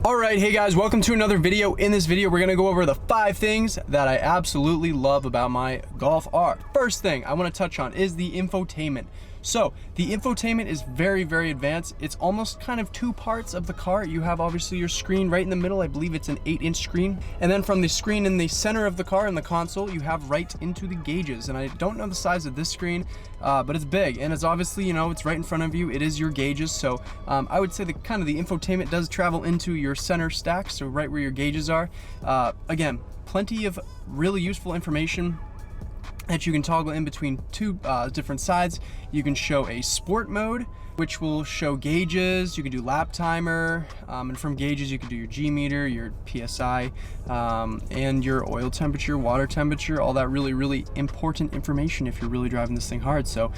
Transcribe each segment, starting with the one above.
Alright, hey guys, welcome to another video. In this video, we're going to go over the 5 things that I absolutely love about my Golf R. First thing I want to touch on is the infotainment. So, the infotainment is very, very advanced. It's almost kind of 2 parts of the car. You have obviously your screen right in the middle. I believe it's an 8-inch screen. And then from the screen in the center of the car, in the console, you have right into the gauges. And I don't know the size of this screen, but it's big. And it's obviously, you know, it's right in front of you. It is your gauges. So I would say the kind of the infotainment does travel into your center stack, so right where your gauges are. Again, plenty of really useful information that you can toggle in between 2 different sides. You can show a sport mode, which will show gauges. You can do lap timer, and from gauges you can do your G meter, your PSI, and your oil temperature, water temperature, all that really, really important information if you're really driving this thing hard. So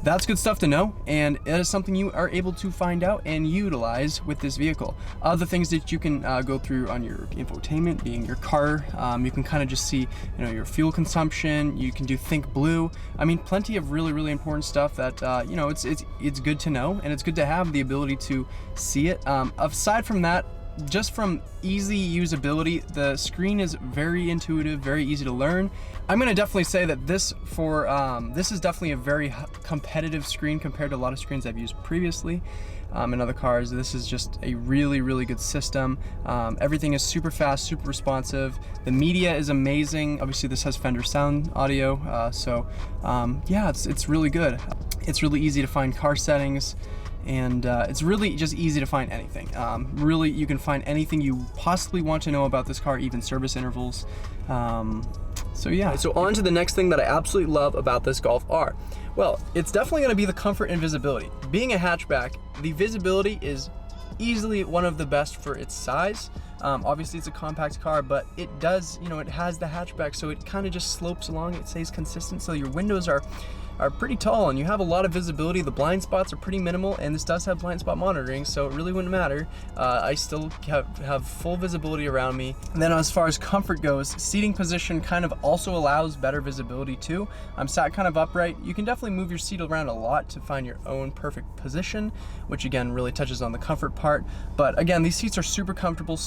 that's good stuff to know, and it is something you are able to find out and utilize with this vehicle. Other things that you can go through on your infotainment, being your car, you can kind of just see, you know, your fuel consumption. You can do Think Blue. I mean, plenty of really, really important stuff that you know, it's good to know, and it's good to have the ability to see it. Aside from that, just from easy usability, the screen is very intuitive, very easy to learn. I'm gonna definitely say that this is definitely a very competitive screen compared to a lot of screens I've used previously in other cars. This is just a really, really good system. Everything is super fast, super responsive. The media is amazing. Obviously, this has Fender sound audio, yeah, it's really good. It's really easy to find car settings, and it's really just easy to find anything. Really, you can find anything you possibly want to know about this car, even service intervals. So yeah. So on to the next thing that I absolutely love about this Golf R. Well, it's definitely going to be the comfort and visibility. Being a hatchback, the visibility is easily one of the best for its size. Obviously it's a compact car, but it does, you know, it has the hatchback, so it kind of just slopes along. It stays consistent, so your windows are pretty tall and you have a lot of visibility. The blind spots are pretty minimal, and this does have blind spot monitoring, so it really wouldn't matter. I still have full visibility around me. And then as far as comfort goes, seating position kind of also allows better visibility too. I'm sat kind of upright. You can definitely move your seat around a lot to find your own perfect position, which again really touches on the comfort part. But again, these seats are super comfortable,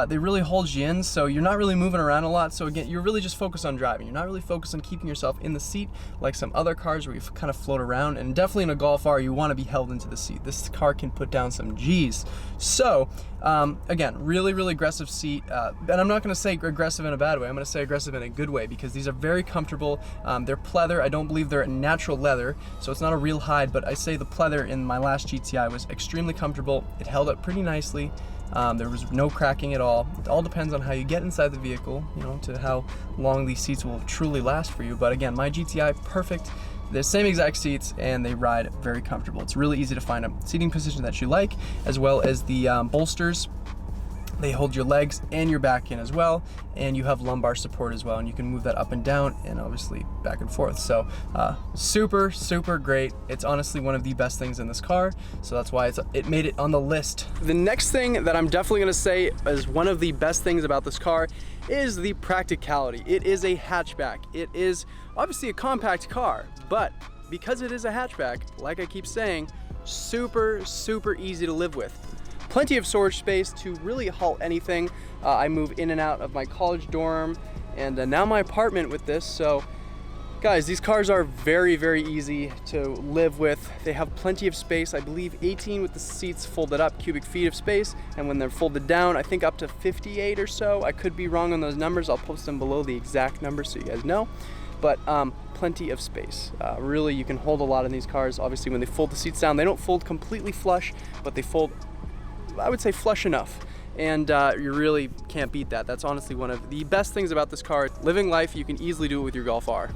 they really hold you in, so you're not really moving around a lot. So again, you're really just focused on driving. You're not really focused on keeping yourself in the seat like some other cars where you kind of float around. And definitely in a Golf R, you want to be held into the seat. This car can put down some G's. So again, really, really aggressive seat. And I'm not going to say aggressive in a bad way. I'm going to say aggressive in a good way, because these are very comfortable. They're pleather. I don't believe they're natural leather, so it's not a real hide, but I say the pleather in my last GTI was extremely comfortable. It held up pretty nicely. There was no cracking at all. It all depends on how you get inside the vehicle, you know, to how long these seats will truly last for you. But again, my GTI, perfect. They're the same exact seats, and they ride very comfortable. It's really easy to find a seating position that you like, as well as the bolsters. They hold your legs and your back in as well, and you have lumbar support as well, and you can move that up and down and obviously back and forth. So super, super great. It's honestly one of the best things in this car, so that's why it made it on the list. The next thing that I'm definitely going to say is one of the best things about this car is the practicality. It is a hatchback. It is obviously a compact car, but because it is a hatchback, like I keep saying, super, super easy to live with. Plenty of storage space to really haul anything. I move in and out of my college dorm and now my apartment with this. So guys, these cars are very, very easy to live with. They have plenty of space. I believe 18 with the seats folded up cubic feet of space, and when they're folded down, I think up to 58 or so. I could be wrong on those numbers. I'll post them below the exact numbers so you guys know. But plenty of space. Really, you can hold a lot in these cars. Obviously, when they fold the seats down, they don't fold completely flush, but they fold, I would say, flush enough. And you really can't beat that. That's honestly one of the best things about this car. Living life, you can easily do it with your Golf R.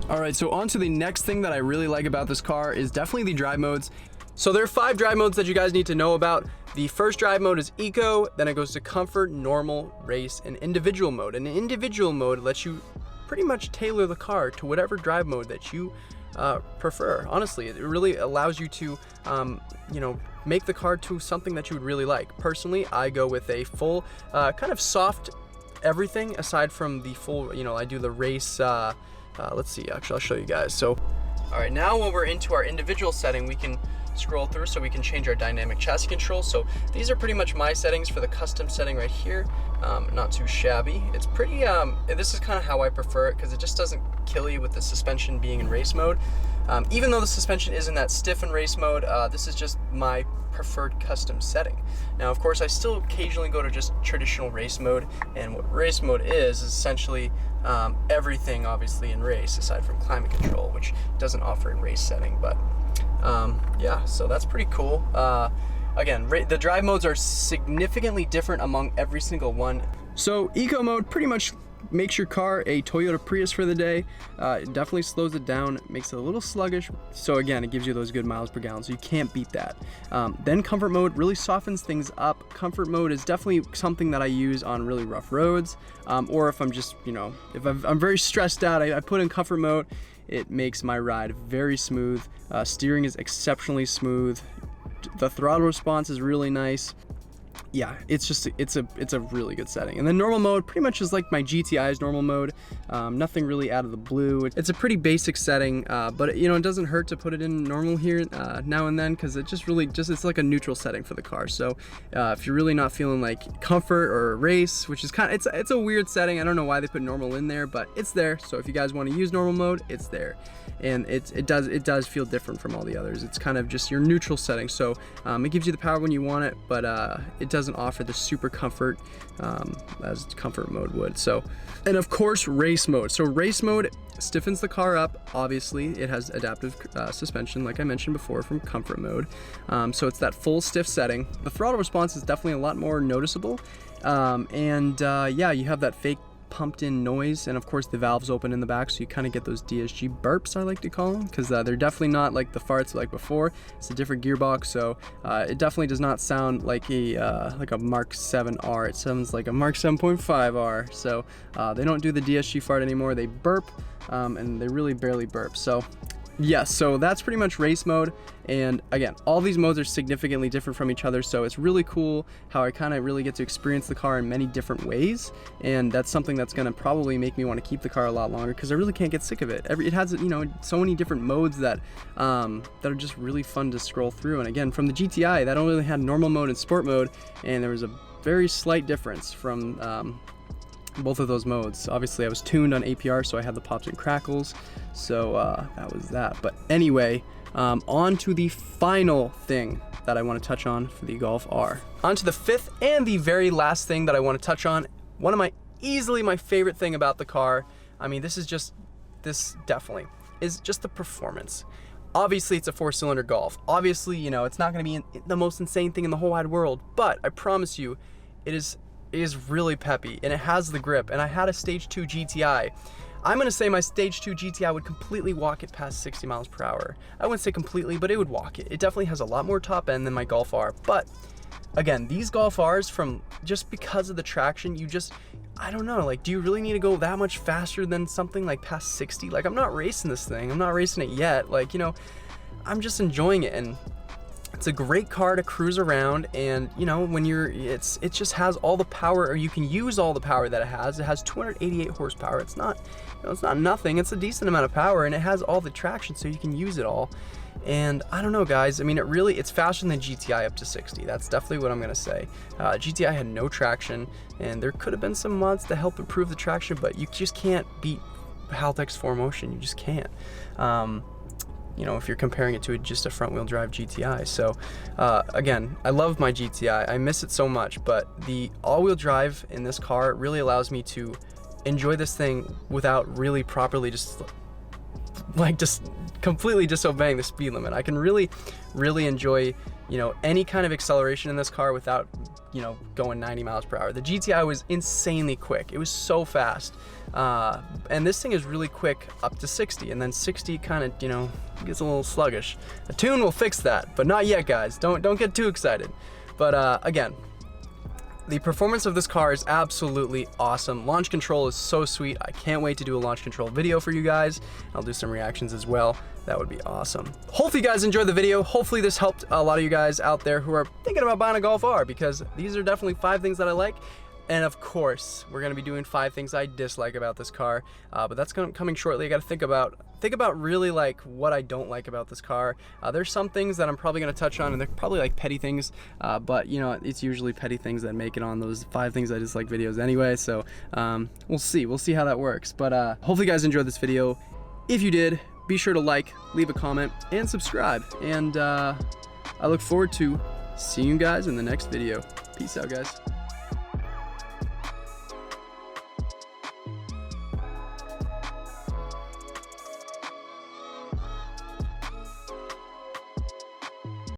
All right, so on to the next thing that I really like about this car is definitely the drive modes. So there are 5 drive modes that you guys need to know about. The first drive mode is Eco, then it goes to Comfort, Normal, Race, and Individual mode. And the Individual mode lets you pretty much tailor the car to whatever drive mode that you prefer. Honestly, it really allows you to, you know, make the car to something that you would really like. Personally, I go with a full, kind of soft everything aside from the full, you know, I do the race, let's see, actually I'll show you guys. So, all right, now when we're into our individual setting, we can scroll through so we can change our dynamic chassis control. So these are pretty much my settings for the custom setting right here. Not too shabby. It's pretty, this is kind of how I prefer it, because it just doesn't kill you with the suspension being in race mode. Even though the suspension isn't that stiff in race mode, this is just my preferred custom setting. Now, of course, I still occasionally go to just traditional race mode, and what race mode is essentially everything, obviously, in race, aside from climate control, which doesn't offer in race setting. But yeah, so that's pretty cool. Again, the drive modes are significantly different among every single one. So eco mode pretty much makes your car a Toyota Prius for the day. It definitely slows it down, makes it a little sluggish. So again, it gives you those good miles per gallon, so you can't beat that. Then comfort mode really softens things up. Comfort mode is definitely something that I use on really rough roads, or if I'm just, if I'm very stressed out, I put in comfort mode. It makes my ride very smooth. Steering is exceptionally smooth. The throttle response is really nice. Yeah, it's a really good setting. And then normal mode pretty much is like my GTI's normal mode. Nothing really out of the blue. It's a pretty basic setting, but it doesn't hurt to put it in normal here now and then, because it it's like a neutral setting for the car. So if you're really not feeling like comfort or race, which is it's a weird setting. I don't know why they put normal in there, but it's there. So if you guys want to use normal mode, it's there. And it does feel different from all the others. It's kind of just your neutral setting. So it gives you the power when you want it, but it doesn't offer the super comfort as comfort mode would. So, and of course, race mode. So race mode stiffens the car up. Obviously, it has adaptive suspension, like I mentioned before, from comfort mode. So it's that full stiff setting. The throttle response is definitely a lot more noticeable. Yeah, you have that fake pumped in noise, and of course the valves open in the back, so you kind of get those DSG burps, I like to call them, because they're definitely not like the farts like before. It's a different gearbox, so it definitely does not sound like a Mk7R. It sounds like a Mk7.5 R. So they don't do the DSG fart anymore. They burp, and they really barely burp. So yes, so that's pretty much race mode. And again, all these modes are significantly different from each other, so it's really cool how I kind of really get to experience the car in many different ways. And that's something that's going to probably make me want to keep the car a lot longer, because I really can't get sick of it. It has so many different modes that are just really fun to scroll through. And again, from the GTI, that only had normal mode and sport mode, and there was a very slight difference from both of those modes. Obviously I was tuned on APR, so I had the pops and crackles, so that was that. But anyway, on to the final thing that I want to touch on for the Golf R. On to the fifth and the very last thing that I want to touch on. One of easily my favorite thing about the car, I mean, this definitely is just the performance. Obviously it's a 4-cylinder Golf. Obviously, it's not going to be the most insane thing in the whole wide world, but I promise you, it is really peppy, and it has the grip. And I had a stage 2 GTI. I'm gonna say my stage 2 GTI would completely walk it past 60 miles per hour. I wouldn't say completely, but it would walk it. It definitely has a lot more top end than my Golf R. But again, these Golf Rs, just because of the traction, I don't know, do you really need to go that much faster than something like past 60? I'm not racing this thing. I'm not racing it yet. I'm just enjoying it. And it's a great car to cruise around, and when it just has all the power, or you can use all the power that it has. It has 288 horsepower. It's not nothing. It's a decent amount of power, and it has all the traction, so you can use it all. And I don't know, guys. I mean, it's faster than the GTI up to 60. That's definitely what I'm gonna say. GTI had no traction, and there could have been some mods to help improve the traction, but you just can't beat Haltech's 4Motion. You just can't. If you're comparing it to just a front-wheel drive GTI. So again, I love my GTI. I miss it so much, but the all-wheel drive in this car really allows me to enjoy this thing without really properly just completely disobeying the speed limit. I can really enjoy, any kind of acceleration in this car without, going 90 miles per hour. The GTI was insanely quick. It was so fast. And this thing is really quick up to 60, and then 60 kind of, gets a little sluggish. A tune will fix that, but not yet, guys. Don't get too excited. But again, the performance of this car is absolutely awesome. Launch control is so sweet. I can't wait to do a launch control video for you guys. I'll do some reactions as well. That would be awesome. Hopefully you guys enjoyed the video. Hopefully this helped a lot of you guys out there who are thinking about buying a Golf R, because these are definitely 5 things that I like. And of course, we're gonna be doing 5 things I dislike about this car, but that's coming shortly. I gotta think about really like what I don't like about this car. There's some things that I'm probably gonna touch on, and they're probably like petty things, but you know, it's usually petty things that make it on those 5 things I dislike videos anyway. So we'll see how that works. But hopefully you guys enjoyed this video. If you did, be sure to like, leave a comment, and subscribe. And I look forward to seeing you guys in the next video. Peace out, guys.